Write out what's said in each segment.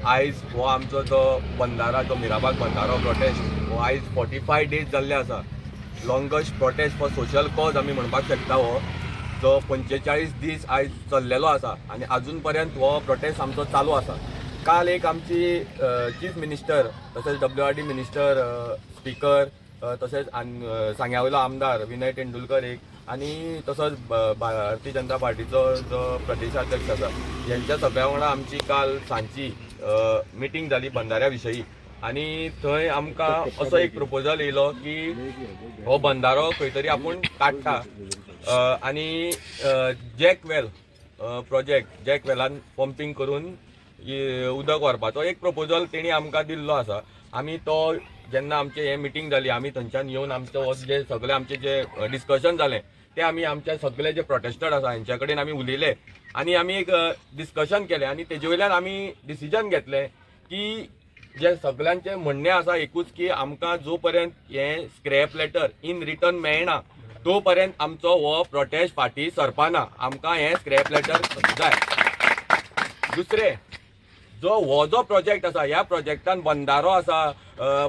आयज हो आमचो जो बंधारा जो मिराबाग बंधारो प्रोटेस्ट हो आयज 45 डेज जाल्ले आसा. Longest prostate for social cause आमी म्हणपाक शकता हो, जो 45 दीस आयज चल्लेलो आसा आनी अजून पर्यंत हो प्रोटेस्ट आमचो चालू आसा. काल एक आमची चीफ मिनिस्टर तसेच WRD मिनिस्टर स्पीकर तसेच सांग्यावयलो आमदार विनय तेंडुलकर एक आणि तसोच भारतीय जनता पार्टीचो जो प्रदेशाध्यक्ष आसा यांच्या सगळ्या वांगडा आमची काल सांजची मिटींग जाली बंधाऱ्या विशयी. आणि थंय आमकां असो एक प्रपोजल येयलो की हो बंधारो खंय तरी आपूण काडटा आणि जॅक वेल प्रोजेक्ट जॅक वेलान पंपिंग करून उदक व्हरपाचो एक प्रपोजल तेणी आमकां दिल्लो आसा. आमी तो जेन्ना आमचे हे मिटींग जाली आमी थंयच्यान येवन आमचो जे सगळे आमचे जे डिस्कशन जालें ते आमी आमचे सगळे जे प्रोटेस्टर्स आसा हांच्या कडेन आमी उलयले आनी आमी एक डिस्कशन केलें आणि तेजे वयल्यान आमी डिसिजन घेतलें की जे सगळ्यांचे म्हणणें आसा एकूच की आमकां जो पर्यंत हे स्क्रॅप लेटर इन रिटर्न मेळना तो पर्यंत आमचो हो प्रोटेस्ट फाटी सरपाना. आमकां हे स्क्रॅप लेटर जाय. दुसरें हो जो प्रोजेक्ट आसा ह्या प्रोजेक्टान बंधारो आसा,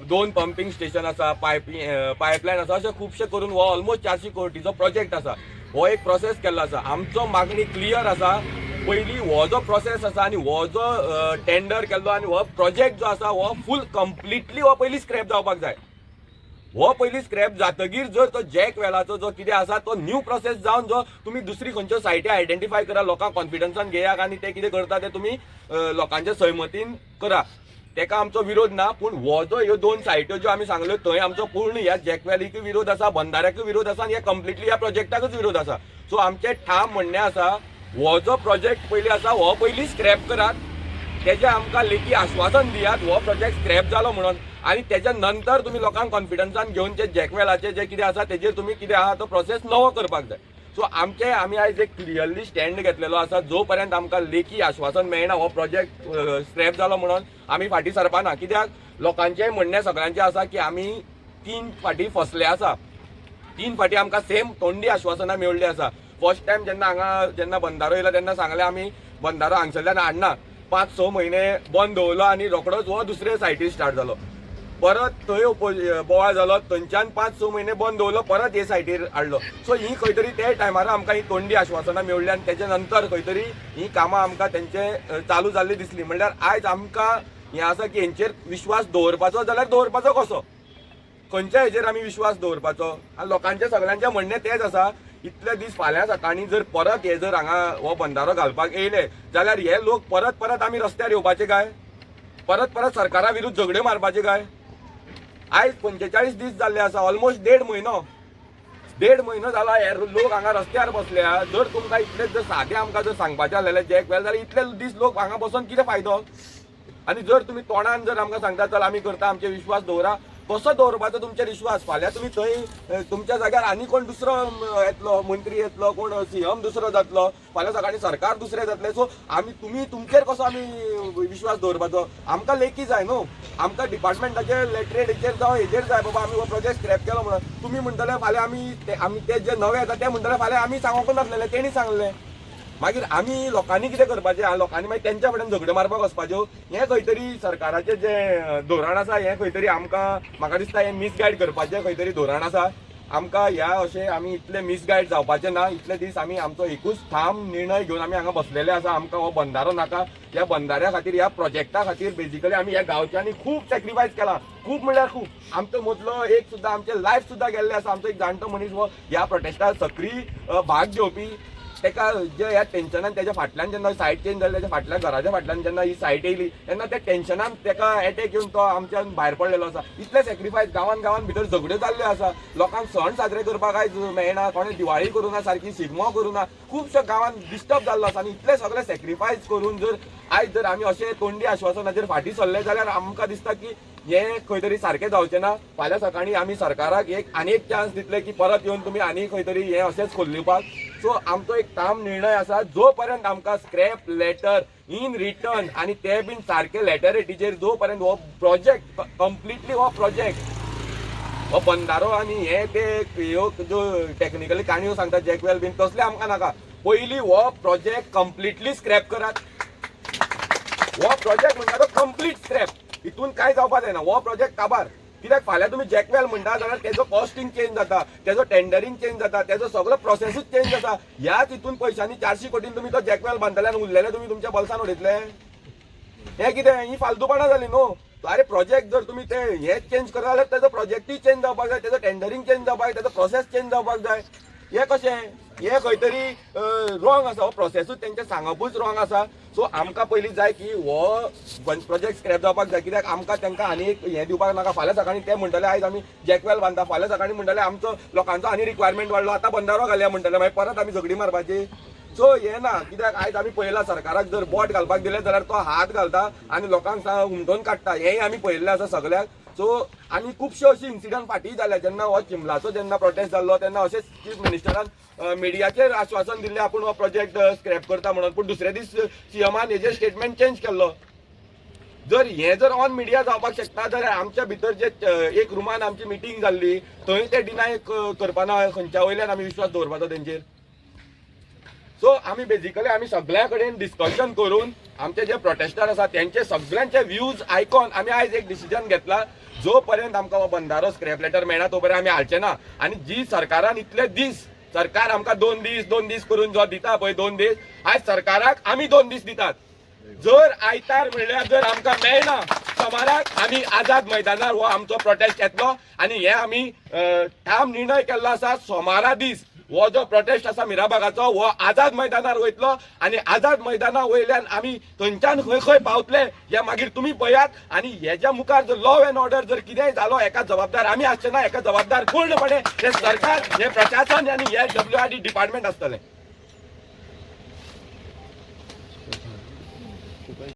2 पंपिंग स्टेशन आसा, पायपलायन आसा, अशें खुबशे करून हो ऑलमोस्ट 400 कोटीचो प्रोजेक्ट आसा. हो एक प्रोसेस केल्लो आसा. आमचो मागणी क्लियर आसा. पयलीं हो जो प्रोसेस आसा आनी हो जो टेंडर केल्लो आनी हो प्रोजेक्ट जो आसा हो फूल कंप्लिटली हो पयलीं स्क्रॅप जावपाक जाय. हो पयलीं स्क्रॅप जातकीर जर तो जॅक वेलाचो जो कितें आसा तो न्यू प्रोसेस जावन जो तुमी दुसरी खंयच्यो सायटी आयडेंटिफाय करा, लोकांक कॉन्फिडन्सान घेयात आनी ते कितें करता ते तुमी लोकांच्या सहमतीन करा. तेका आमचो विरोध ना. पूण हो जो ह्यो 2 सायट्यो ज्यो आमी सांगल्यो थंय आमचो पूर्ण ह्या जॅक वेलीक विरोध आसा, बंधाऱ्याक विरोध आसा आनी हे कंप्लिटली ह्या प्रोजेक्टाकच विरोध आसा. सो आमचें ठाम म्हणणें आसा हो जो प्रोजेक्ट पयलीं आसा हो पयलीं स्क्रॅप करात. तेजें आमकां लेखी आश्वासन दियात हो प्रोजेक्ट स्क्रॅप जालो म्हणून आणि त्याच्या नंतर तुम्ही लोकांक कॉन्फिडन्सान घेऊन जे जॅकवेलाचे जे कितें आसा तेजेर तुम्ही कितें आहा तो प्रोसेस नवो करपाक जाय. सो आमी आयज एक क्लियरली स्टँड घेतलेलो आसा. जो पर्यंत आमकां लेखी आश्वासन मेळना हो प्रोजेक्ट स्क्रॅप जालो म्हणून आमी फाटी सरपाना. कित्याक लोकांचें म्हणणें सगळ्यांचें आसा की आमी 3 फाटी फसले आसा. 3 फाटी आमकां सेम तोंडी आश्वासनां मेळ्ळी आसा. फर्स्ट टायम जेन्ना बंधारो येयलो तेन्ना सांगलें आमी बंधारो हांगसरल्यान हाडना. 5-6 म्हयने बंद दवरलो आनी रोखडोच हो दुसरे सायटीर स्टार्ट जालो. परत थंय बोवाळ जालो, थंयच्यान 5-6 म्हयने बंद दवरलो, परत हे सायटीर हाडलो. सो ही खंय तरी ते टायमार आमकां ही तोंडी आश्वासनां मेळ्ळी आनी तेच्या नंतर खंय तरी ही कामां आमकां तेंचे चालू जाल्ली दिसली. म्हणल्यार आयज आमकां हें आसा की हेंचेर विश्वास दवरपाचो जाल्यार दवरपाचो कसो, खंयच्या हेचेर आमी विश्वास दवरपाचो. आनी लोकांचें सगळ्यांचें म्हणणें तेंच आसा इतले दीस फाल्यां सकाळीं जर परत हे जर हांगा हो बंधारो घालपाक येयले जाल्यार हे लोक परत आमी रस्त्यार येवपाचे काय, परत सरकारा विरुद्ध झगड्यो मारपाचे काय. आयज 45 दीस जाल्ले आसा, ऑलमोस्ट 1.5 म्हयनो जाला हे लोक हांगा रस्त्यार बसल्या. जर तुमकां इतलेच जर सादें आमकां जर सांगपाचें आसलेलें जॅक वेल जाल्यार इतले दीस लोक हांगा बसून कितें फायदो. आनी जर तुमी तोंडान जर आमकां सांगता चल आमी करता आमचे विश्वास दवरा, कसो दवरपाचो तुमचेर विश्वास. फाल्यां तुमी थंय तुमच्या जाग्यार आनी कोण दुसरो येतलो, मंत्री येतलो, कोण CM दुसरो जातलो, फाल्यां सकाळीं सरकार दुसरें जातलें. सो तुमी तुमचेर कसो आमी विश्वास दवरपाचो. आमकां लेखी जाय न्हू. आमकां डिपार्टमेंटाचे लेटरेटीचेर जावं हेजेर जाय बाबा आमी हो प्रोजेक्ट स्क्रॅप केलो म्हणून. तुमी म्हणटले फाल्यां आमी ते जे नवे येता ते म्हणटले फाल्यां आमी सांगोंक नासलेले, तेणी सांगलें. मागीर आमी लोकांनी कितें करपाचें, लोकांनी मागीर तेंच्या कडेन झगड्यो मारपाक वचपाच्यो. हें खंय तरी सरकाराचें जें धोरण आसा हें खंय तरी आमकां म्हाका दिसता हें मिसगायड करपाचें खंय तरी धोरण आसा. आमकां ह्या अशें आमी इतले मिसगायड जावपाचें ना. इतले दीस आमी आमचो एकूच ठाम निर्णय घेवन आमी हांगा बसलेले आसा. आमकां हो बंधारो नाका. ह्या बंधाऱ्या खातीर ह्या प्रोजेक्टा खातीर बेजिकली आमी ह्या गांवच्यांनी खूब सॅक्रिफायस केला. खूब म्हणल्यार खूब. आमचो मदलो एक सुद्दां आमचें लायफ सुद्दां गेल्लें आसा. आमचो एक जाणटो मनीस हो ह्या प्रोटेस्टाक सक्रीय भाग घेवपी. तेका जे ह्या टेन्शनान तेच्या फाटल्यान जेन्ना सायट चेंज जाली तेच्या फाटल्यान घराच्या फाटल्यान जेन्ना ही सायट येयली तेन्ना त्या टेन्शनान तेका एटॅक येवन तो आमच्यान भायर पडलेलो आसा. इतले सॅक्रिफायस गांवान भितर झगड्यो जाल्ल्यो आसा. लोकांक सण साजरे करपाक आयज मेळना, कोणें दिवाळी करूना, सारकी शिगमो करूना, खुबशे गांवान डिस्टर्ब जाल्लो आसा. आनी इतले सगळे सॅक्रिफायस करून जर आमी अशें तोंडी आश्वासनाचेर फाटी सरले जाल्यार आमकां दिसता की हें खंय तरी सारकें जावचें ना. फाल्यां सकाळीं आमी सरकाराक आनी एक चान्स दितले की परत येवन तुमी आनी खंय तरी हें अशेंच खोल्लिवपाक. सो आमचो एक ठाम निर्णय आसा. जो पर्यंत आमकां स्क्रॅप लेटर इन रिटर्न आनी ते बीन सारके लेटरेटीचेर जो पर्यंत हो प्रोजेक्ट कंप्लिटली हो प्रोजेक्ट हो बंधारो आनी हे ते ह्यो ज्यो टॅक्निकली काणयो सांगता जॅक वेल बीन तसले आमकां नाका. पयलीं हो प्रोजेक्ट कंप्लिटली स्क्रॅप करात. हो प्रोजेक्ट म्हणटा तो कंप्लीट स्क्रॅप, हितून काय जावपा जायना, हो प्रोजेक्ट काबार. कित्याक फाल्यां तुम्ही जॅकवेल म्हणटा जाल्यार तेजो कॉस्टिंग चेंज जाता, तेजो टेंडरिंग चेंज जाता, तेजो सगळो प्रोसेसूच चेंज जाता. ह्याच हितून पयशांनी 400 कोटीन तुम्ही तो जॅकवेल बांदले आनी उरलेले तुम्ही तुमच्या बॉल्सान उडयतले. हे कितें, ही फालतूपणां जाली न्हू. अरे प्रोजेक्ट जर तुम्ही ते हे चेंज करता जाल्यार तेजो प्रोजेक्टूय चेंज जावपाक जाय, तेजो टेंडरिंग चेंज जावपाक जाय, तेजो प्रोसेस चेंज जावपाक जाय. हे कशें, हे खंय तरी रॉंग आसा, हो प्रोसेसूच तेंचे सांगपूच रॉंग आसा. सो आमकां पयलीं जाय की हो प्रोजेक्ट स्क्रॅप जावपाक जाय. कित्याक आमकां तांकां आनी एक हें दिवपाक नाका. फाल्यां सकाळीं ते म्हणटले आयज आमी जॅकवेल बांदता, फाल्यां सकाळीं म्हणटले आमचो लोकांचो आनी रिक्वायरमेंट वाडलो, आतां बंदारो घालया म्हणटले, मागीर परत आमी झगडी मारपाची. सो हे ना. कित्याक आयज आमी पळयला सरकाराक जर बोट घालपाक दिले जाल्यार तो हात घालता आनी लोकांक हुमटोवन काडटा. हेंय आमी पळयल्लें आसा सगळ्याक. सो आनी खुबश्यो अशी इन्सिडंट फाटीं जाल्या. जेन्ना हो चिंबलाचो जेन्ना प्रोटेस्ट जाल्लो तेन्ना अशेंच चीफ मिनिस्टरान मिडियाचेर आश्वासन दिल्लें आपूण हो प्रोजेक्ट स्क्रॅप करता म्हणून, पूण दुसरे दीस सीएमान हेजेर स्टेटमेंट चेंज केल्लो. जर हे जर ऑन मिडिया जावपाक शकता जाल्यार आमच्या भितर जे एक रुमान आमची मिटींग जाल्ली थंय ते डिनाय करपाना, खंयच्या वयल्यान आमी विश्वास दवरपाचो तेंचेर. सो आमी बेजिकली आमी सगळ्या कडेन डिस्कशन करून आमचे जे प्रोटेस्टर आसा त्यांचे सगळ्यांचे व्ह्यूज आयकून आमी आयज एक डिसिजन घेतला. जो पर्यंत आमकां हो बंदारो स्क्रॅप लेटर मेळना तो पर्यंत आमी हाडचे ना. आनी जी सरकारान इतले दीस, सरकार आमकां 2 दीस करून जो दिता पळय 2 दीस, आयज सरकाराक आमी 2 दीस दितात. जर आयतार म्हणल्यार जर आमकां मेळना सोमाराक आमी आझाद मैदानार हो आमचो प्रोटेस्ट येतलो. आनी हे आमी ठाम निर्णय केल्लो आसा. सोमारा दीस हो जो प्रोटेस्ट आसा मिराबागाचो हो आझाद मैदानार वयतलो आनी आझाद मैदाना वयल्यान आमी थंयच्यान खंय खंय पावतले हे मागीर तुमी पळयात. आनी हेच्या मुखार जर लॉ एंड ऑर्डर जर कितेंय जालो हेका जबाबदार आमी आसचे ना, हेका जबाबदार पूर्णपणे हे सरकार, हे प्रशासन आनी हे WRD डिपार्टमेंट आसतलें.